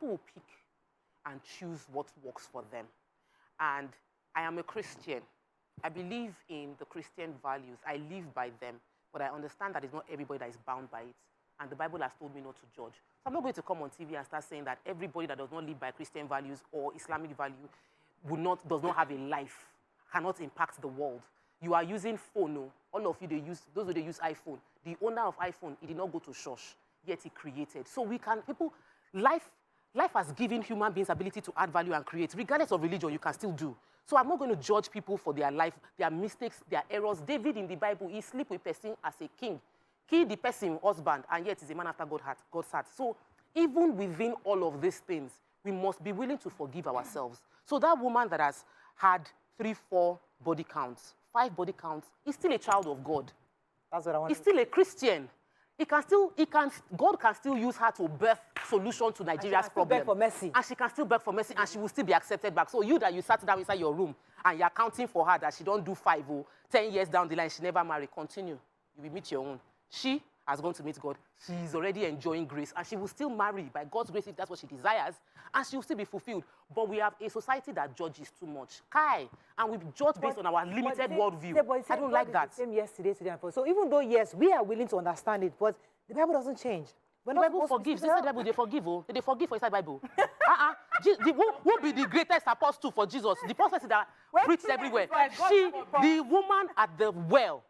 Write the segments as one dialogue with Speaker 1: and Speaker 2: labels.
Speaker 1: people will pick and choose what works for them. And I am a Christian. I believe in the Christian values. I live by them. But I understand that it's not everybody that is bound by it. And the Bible has told me not to judge. So I'm not going to come on TV and start saying that everybody that does not live by Christian values or Islamic value does not have a life, cannot impact the world. You are using phone, no? All of you, those who use iPhone. The owner of iPhone, he did not go to church, yet he created. So life has given human beings ability to add value and create. Regardless of religion, you can still do. So I'm not going to judge people for their life, their mistakes, their errors. David in the Bible, he sleep with person as a king. Kill the person, husband, and yet he's a man after God's heart. So even within all of these things, we must be willing to forgive ourselves. So that woman that has had 3, 4 body counts, 5 body counts, is still a child of God.
Speaker 2: That's what I want.
Speaker 1: He's still a Christian. God can still use her to birth solution to Nigeria's problem.
Speaker 2: Beg for mercy.
Speaker 1: And she can still beg for mercy, and she will still be accepted back. So you that you sat down inside your room and you're counting for her that she don't do 5 or 10 years down the line, she never marry, continue. You will meet your own. She has gone to meet God. She is already enjoying grace, and she will still marry by God's grace if that's what she desires, and she will still be fulfilled. But we have a society that judges too much. And we judge based on our limited worldview. I don't like that.
Speaker 2: Same yesterday, today, and so even though, yes, we are willing to understand it, but the Bible doesn't change.
Speaker 1: The Bible forgives. Inside the Bible, they forgive. Oh. They forgive for inside the Bible. Who be the greatest apostle for Jesus? The prophet that preached everywhere. The woman at the well,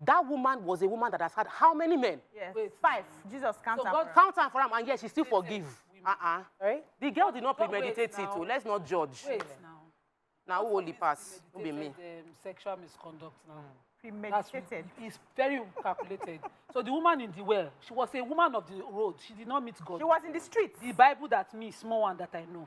Speaker 1: that woman was a woman that has had how many men?
Speaker 3: Yes. 5. Jesus counted
Speaker 1: for him, and yet she still forgive. Right? The girl did not premeditate it. Let's not judge.
Speaker 4: Wait now.
Speaker 1: Now who only pass? Who be me?
Speaker 4: Sexual misconduct now.
Speaker 3: Premeditated.
Speaker 4: It's very calculated. So the woman in the well, she was a woman of the road. She did not meet God.
Speaker 3: She was in the streets.
Speaker 4: The Bible that me, small one that I know.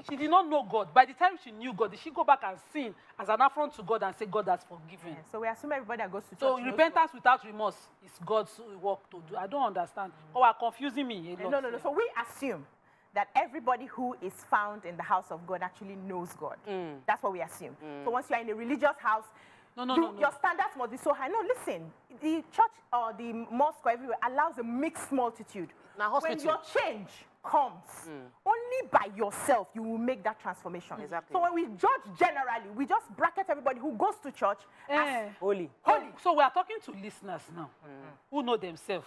Speaker 4: She did not know God. By the time she knew God, did she go back and sin as an affront to God and say God has forgiven?
Speaker 3: Yeah, so we assume everybody that goes to church.
Speaker 4: So repentance without remorse is God's work to do. I don't understand. Oh, are confusing me a lot.
Speaker 3: No. So we assume that everybody who is found in the house of God actually knows God. That's what we assume. So once you're in a religious house, your standards must be so high. No, listen, the church or the mosque or everywhere allows a mixed multitude.
Speaker 1: Now,
Speaker 3: when your change comes, only by yourself you will make that transformation.
Speaker 1: Exactly.
Speaker 3: So when we judge generally, we just bracket everybody who goes to church as
Speaker 2: holy.
Speaker 4: So we are talking to listeners now who know themselves.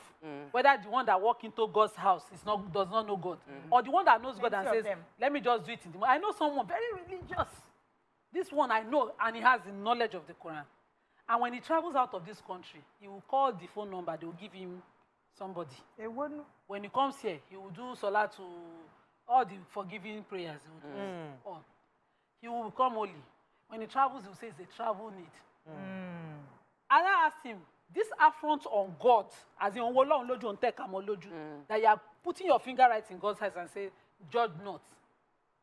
Speaker 4: Whether the one that walk into God's house does not know God, or the one that knows God and says, let me just do it in the morning. I know someone very religious. This one I know, and he has the knowledge of the Quran. And when he travels out of this country, he will call the phone number, they will give him somebody.
Speaker 3: They wouldn't.
Speaker 4: When he comes here, he will do salah to all the forgiving prayers. He will do all. He will become holy. When he travels, he will say it's a travel need. And I asked him, this affront on God, as in that you are putting your finger right in God's eyes and say, judge not.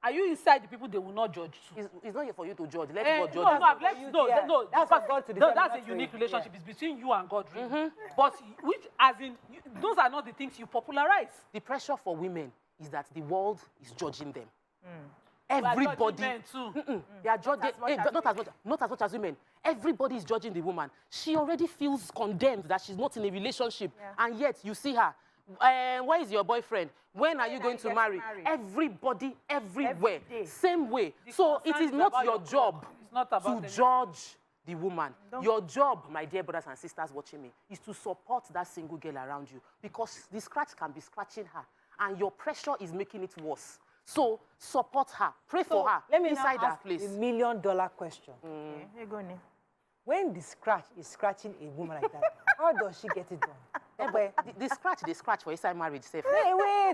Speaker 4: Are you inside the people they will not judge too?
Speaker 1: It's not here for you to judge. Let God judge.
Speaker 4: No.
Speaker 2: That's what God to
Speaker 4: that's a unique relationship. It's between you and God, really. But those are not the things you popularize.
Speaker 1: The pressure for women is that the world is judging them. Everybody.
Speaker 4: Men too.
Speaker 1: They are judging. Not as much as women. Everybody is judging the woman. She already feels condemned that she's not in a relationship, and yet you see her. Where is your boyfriend? When are you going to marry? Everybody, everywhere, same way. So it is not your job to judge the woman. Your job, my dear brothers and sisters watching me, is to support that single girl around you, because the scratch can be scratching her, and your pressure is making it worse. So support her, pray for her.
Speaker 2: Let me
Speaker 1: inside
Speaker 2: now
Speaker 1: that
Speaker 2: ask
Speaker 1: place.
Speaker 2: $1 million question.
Speaker 3: Here go, Ne.
Speaker 2: When the scratch is scratching a woman like that, how does she get it done?
Speaker 1: The scratch, they scratch for inside marriage. Safe.
Speaker 2: Wait.